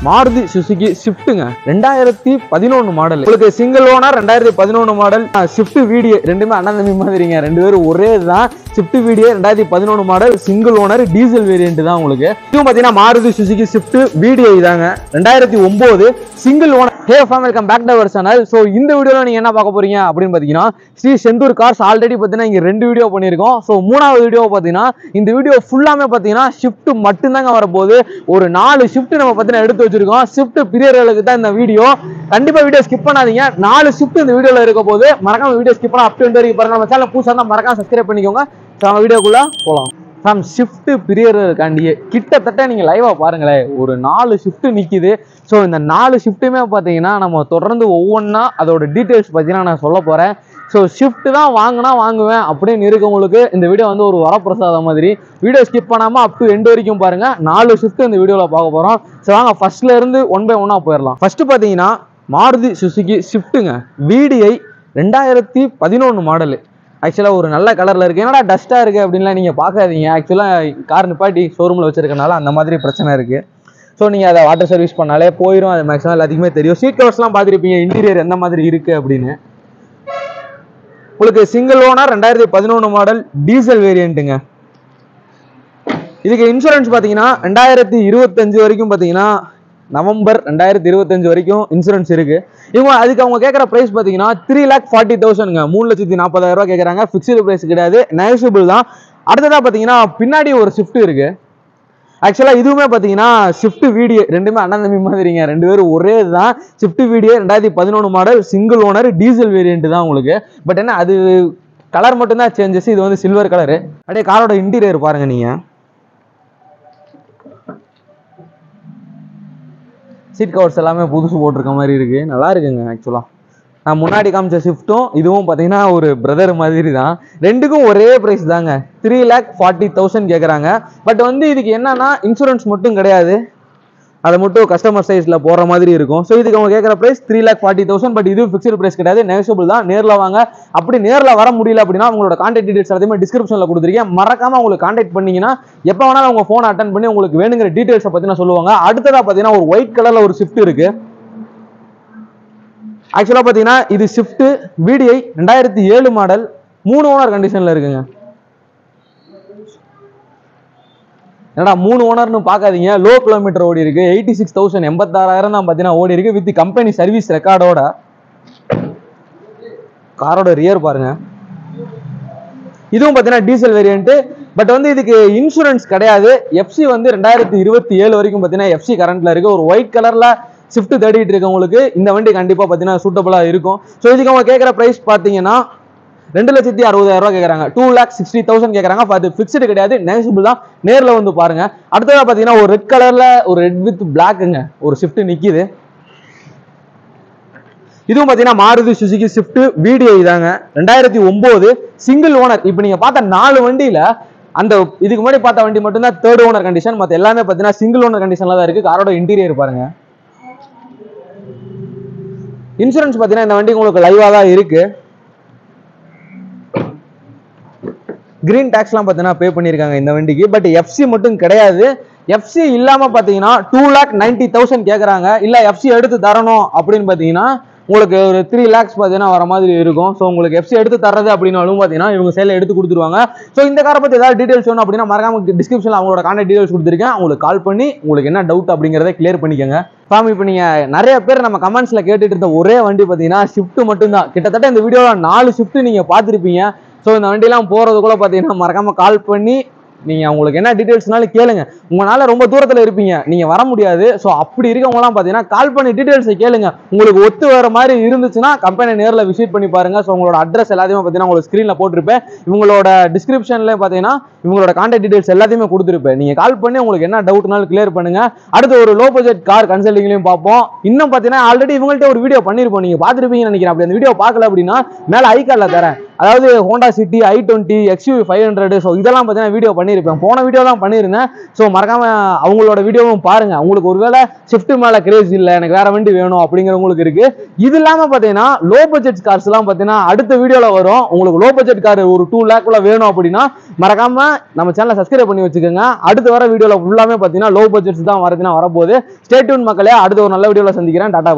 Maruti Suzuki ஸ்விஃப்ட்டுங்க 2011 model. உங்களுக்கு single owner 2011 model. Swift VDI ரெண்டுமே அண்ணன் தம்பி மாதிரிங்க, ரெண்டு பேரும் ஒரே இதுதான். Swift VDI 2011 model, single owner, diesel variant தான் உங்களுக்கு. இதுவும் பார்த்தீங்கன்னா மாருதி சுசுகி ஸ்விஃப்ட் வீடியோ இதாங்க, 2009 single owner. Hey family, welcome back to our channel. So இந்த வீடியோவில் நீங்கள் என்ன பார்க்க போறீங்க அப்படின்னு பார்த்தீங்கன்னா, ஸ்ரீ செந்தூர் கார்ஸ் ஆல்ரெடி பார்த்தீங்கன்னா இங்கே 2 வீடியோ பண்ணியிருக்கோம். ஸோ 3வது வீடியோ பார்த்தீங்கன்னா இந்த வீடியோ ஃபுல்லாமே பார்த்தீங்கன்னா ஷிஃப்ட் மட்டும்தாங்க வரப்போகுது. ஒரு 4 ஷிஃப்ட் நம்ம பார்த்தீங்கன்னா எடுத்து வச்சிருக்கோம். ஷிஃப்ட் பிரியர்களுக்கு தான் இந்த வீடியோ. கண்டிப்பாக வீடியோ ஸ்கிப் பண்ணாதீங்க. 4 ஷிஃப்ட் இந்த வீடியோவில் இருக்க போது. மறக்காம வீடியோ ஸ்கிப் பண்ண அப் டு வரைக்கும் பாருங்க. நம்ம சேனல் புதுசாக தான் மறக்காம சப்ஸ்கிரைப் பண்ணிக்கோங்க. ஸோ நம்ம வீடியோக்குள்ள போகலாம். மேம், ஷிஃப்ட் பிரியர்களுக்காண்டியே கிட்டத்தட்ட நீங்கள் லைவாக பாருங்களேன், ஒரு 4 ஷிஃப்ட் நிற்கிது. ஸோ இந்த 4 ஷிஃப்ட்டுமே பார்த்தீங்கன்னா நம்ம தொடர்ந்து ஒவ்வொன்றா அதோட டீட்டெயில்ஸ் பார்த்தீங்கன்னா நான் சொல்ல போகிறேன். ஸோ ஷிஃப்ட் தான் வாங்கினா வாங்குவேன் அப்படின்னு இருக்கவங்களுக்கு இந்த வீடியோ வந்து ஒரு வரப்பிரசாதம் மாதிரி. வீடியோ ஸ்கிப் பண்ணாமல் அப் டு எண்ட் வரைக்கும் பாருங்கள். 4 ஷிஃப்ட் இந்த வீடியோவில் பார்க்க போகிறோம். ஸோ வாங்க ஃபர்ஸ்ட்ல இருந்து ஒன் பை ஒன்னாக போயிடலாம். ஃபர்ஸ்ட் பார்த்தீங்கன்னா மாருதி சுசுகி ஸ்விஃப்ட்டுங்க, VDI 2011 மாடலு. ஆக்சுவலாக ஒரு நல்ல கலரில் இருக்குது. என்னடா டஸ்ட்டாக இருக்குது அப்படின்லாம் நீங்கள் பார்க்காதீங்க. ஆக்சுவலாக கார் நிப்பாட்டி ஷோரூமில் வச்சிருக்கனால அந்த மாதிரி பிரச்சனை இருக்குது. ஸோ நீங்கள் அதை வாட்டர் சர்வீஸ் பண்ணாலே போயிடும். அது மேக்ஸிமம் எல்லாத்துக்குமே தெரியும். சீட் கவர்ஸ்லாம் பார்த்துருப்பீங்க, இன்டீரியர் எந்த மாதிரி இருக்குது அப்படின்னு. உங்களுக்கு சிங்கிள் ஓனர் 2011 மாடல், டீசல் வேரியண்ட்டுங்க. இதுக்கு இன்சூரன்ஸ் பார்த்தீங்கன்னா 2025 வரைக்கும் பார்த்தீங்கன்னா நவம்பர் 2025 வரைக்கும் இன்சூரன்ஸ் இருக்கு. இவங்க அதுக்கு அவங்க கேட்குற பிரைஸ் பார்த்தீங்கன்னா 3,40,000ங்க, 3,40,000 ரூபா கேட்குறாங்க. ஃபிக்ஸ்டு பிரைஸ் கிடையாது, நெகோஷியபிள் தான். அடுத்ததாக பார்த்தீங்கன்னா பின்னாடி ஒரு ஷிஃப்ட் இருக்கு. ஆக்சுவலாக இதுவுமே பார்த்தீங்கன்னா ஸ்விஃப்ட் வீடியோ ரெண்டுமே அண்ணன் தம்பி மாதிரிங்க, ரெண்டு பேரும் ஒரே இதுதான். Swift VDI 2011 model, single owner, diesel variant தான் உங்களுக்கு. பட் என்ன அது கலர் மட்டும்தான் சேஞ்சஸ். இது வந்து சில்வர் கலரு. அப்படியே காரோட இன்டீரியர் பாருங்க நீங்க. சீட் கவர்ஸ் எல்லாமே புதுசு போட்டிருக்க மாதிரி இருக்கு, நல்லா இருக்குங்க. ஆக்சுவலாக நான் முன்னாடி காமிச்ச ஷிஃப்ட்டும் இதுவும் பார்த்தீங்கன்னா ஒரு பிரதர் மாதிரி தான். ரெண்டுக்கும் ஒரே ப்ரைஸ் தாங்க, 3,40,000 கேட்குறாங்க. பட் வந்து இதுக்கு என்னன்னா இன்சூரன்ஸ் மட்டும் கிடையாது, அதை மட்டும் கஸ்டமர் சைஸில் போடுற மாதிரி இருக்கும். ஸோ இதுக்கு அவங்க கேட்குற ப்ரைஸ் 3,40,000. பட் இது ஃபிக்ஸ்டு ப்ரைஸ் கிடையாது, நெகோஷியபிள் தான். நேரில் வாங்க. அப்படி நேரில் வர முடியல அப்படின்னா உங்களோட கான்டாக்ட் டீடைல்ஸ் எல்லாத்தையுமே டிஸ்கிரிப்ஷனில் கொடுத்துருக்கேன். மறக்காம உங்களுக்கு கான்டாக்ட் பண்ணீங்கன்னா எப்போ வேணாலும் உங்கள் ஃபோனை அட்டன் பண்ணி உங்களுக்கு வேணுங்கிற டீடைல்ஸை பற்றினா சொல்லுவாங்க. அடுத்ததாக பார்த்தீங்கன்னா ஒரு ஒயிட் கலரில் ஒரு ஷிஃப்ட் இருக்கு. ஆக்சுவலாக பார்த்தீங்கன்னா இது ஷிஃப்ட் VDI 2007 மாடல், 3 ஓனர் கண்டிஷனில் இருக்குங்க. என்னடா 3 ஓனர்னு பார்க்காதீங்க, லோ கிலோமீட்டர் ஓடி இருக்கு. 86,000 86,000 தான் பார்த்தீங்கன்னா ஓடி இருக்கு, வித் கம்பெனி சர்வீஸ் ரெக்கார்டோட. காரோட ரியர் பாருங்க. இதுவும் பார்த்தீங்கன்னா டீசல் வேரியன்ட். பட் வந்து இதுக்கு இன்சூரன்ஸ் கிடையாது. FC வந்து 2027 வரைக்கும் பார்த்தீங்கன்னா FC கரண்ட்ல இருக்கு. ஒரு ஒயிட் கலர்ல ஷிஃப்ட் தேடிட்டு இருக்கவங்களுக்கு இந்த வண்டி கண்டிப்பாக பார்த்தீங்கன்னா சூட்டபுளாக இருக்கும். ஸோ இதுக்கு அவங்க கேட்குற ப்ரைஸ் பார்த்தீங்கன்னா 2,60,000 ரூபா கேட்குறாங்க, 2,60,000 கேட்குறாங்க. அது ஃபிக்ஸ்டு கிடையாது, நெகோஷியபிள் தான். நேரில் வந்து பாருங்க. அடுத்ததாக பார்த்தீங்கன்னா ஒரு ரெட் கலரில் ஒரு ரெட் வித் பிளாக்குங்க ஒரு ஷிஃப்ட் நிற்கிது. இதுவும் பார்த்தீங்கன்னா மாருதி சுசுகி ஸ்விஃப்ட் VDI தாங்க, 2009 சிங்கிள் ஓனர். இப்போ நீங்கள் பார்த்த 4 வண்டியில் அந்த இதுக்கு முன்னாடி பார்த்த வண்டி மட்டும்தான் 3rd ஓனர் கண்டிஷன். மற்ற எல்லாமே பார்த்தீங்கன்னா சிங்கிள் ஓனர் கண்டிஷனில் தான் இருக்குது. காரோட இன்டீரியர் பாருங்க. இன்சூரன்ஸ் பார்த்தீங்கன்னா இந்த வண்டி உங்களுக்கு லைவாக தான் இருக்கு. கிரீன் டாக்ஸ்லாம் பார்த்தீங்கன்னா பே பண்ணியிருக்காங்க இந்த வண்டிக்கு. பட் FC மட்டும் கிடையாது. FC இல்லாமல் பார்த்தீங்கன்னா 2,90,000 கேட்குறாங்க. இல்லை FC எடுத்து தரணும் அப்படின்னு பார்த்தீங்கன்னா உங்களுக்கு ஒரு 3 lakhs பார்த்தீங்கன்னா வர மாதிரி இருக்கும். ஸோ உங்களுக்கு FC எடுத்து தர்றது அப்படின்னாலும் பார்த்தீங்கன்னா இவங்க சேலை எடுத்து கொடுத்துருவாங்க. ஸோ இந்த காரை பற்றி ஏதாவது டீடைல்ஸ் வேணும் அப்படின்னா மறக்காம டிஸ்கிரிப்ஷனில் அவங்களோட கான்டாக்ட் டீடைல்ஸ் கொடுத்துருக்கேன். உங்களுக்கு கால் பண்ணி உங்களுக்கு என்ன டவுட் அப்படிங்கிறத கிளியர் பண்ணிக்கோங்க. ஃபேமிலி, இப்போ நீங்கள் நிறைய பேர் நம்ம கமெண்ட்ஸில் கேட்டுட்டு இருந்த ஒரே வண்டி பார்த்தீங்கன்னா ஷிஃப்ட் மட்டும்தான். கிட்டத்தட்ட இந்த வீடியோவில் 4 ஷிஃப்ட் நீங்கள் பார்த்துருப்பீங்க. ஸோ இந்த வண்டியெல்லாம் போகிறதுக்குள்ள பார்த்தீங்கன்னா மறக்காமல் கால் பண்ணி நீங்கள் உங்களுக்கு என்ன டீட்டெயில்ஸ்னாலும் கேளுங்க. உங்களால் ரொம்ப தூரத்தில் இருப்பீங்க, நீங்கள் வர முடியாது. ஸோ அப்படி இருக்கவங்களாம் பார்த்தீங்கன்னா கால் பண்ணி டீட்டெயில்ஸை கேளுங்க. உங்களுக்கு ஒத்து வர மாதிரி இருந்துச்சுன்னா கம்பெனி நேரில் விசிட் பண்ணி பாருங்க. ஸோ உங்களோட அட்ரஸ் எல்லாத்தையுமே பார்த்தீங்கன்னா உங்களுக்கு ஸ்க்ரீனில் போட்டிருப்பேன். இவங்களோட டிஸ்கிரிப்ஷன்லேயே பார்த்தீங்கன்னா இவங்களோட கான்டாக்ட் டீடைல்ஸ் எல்லாத்தையுமே கொடுத்துருப்பேன். நீங்கள் கால் பண்ணி உங்களுக்கு என்ன டவுட்னாலும் கிளியர் பண்ணுங்க. அடுத்து ஒரு லோ பட்ஜெட் கார் கன்சல்டிங்லையும் பார்ப்போம். இன்னும் பார்த்தீங்கன்னா ஆல்ரெடி இவங்கள்ட்ட ஒரு வீடியோ பண்ணியிருப்போம், நீங்கள் பார்த்துருப்பீங்கன்னு நினைக்கிறேன். அப்படி அந்த வீடியோ பார்க்கல அப்படின்னா மேலே ஐகார்டில் தரேன், அதாவது Honda city i20 XUV 500. So இதெல்லாம் பார்த்தீங்கன்னா வீடியோ பண்ணியிருப்பேன், போன வீடியோ தான் பண்ணியிருந்தேன். ஸோ மறக்காம அவங்களோட வீடியோவும் பாருங்க. உங்களுக்கு ஒருவேளை ஷிஃப்ட் மேல கிரேஸ் இல்லை, எனக்கு வேற வண்டி வேணும் அப்படிங்கிறவங்களுக்கு இருக்கு. இது இல்லாம பார்த்தீங்கன்னா லோ பட்ஜெட் கார்ஸ் எல்லாம் பார்த்தீங்கன்னா அடுத்த வீடியோல வரும். உங்களுக்கு லோ பட்ஜெட் கார் ஒரு 2 lakh வேணும் அப்படின்னா மறக்காம நம்ம சேனலை சப்ஸ்கிரைப் பண்ணி வச்சுக்கோங்க. அடுத்து வர வீடியோல ஃபுல்லாமே பார்த்தீங்கன்னா லோ பட்ஜெட்ஸ் தான் வரதுன்னா வரப்போகுது. ஸ்டே டியூன் மக்களே, அடுத்த ஒரு நல்ல வீடியோல சந்திக்கிறேன். டாடா.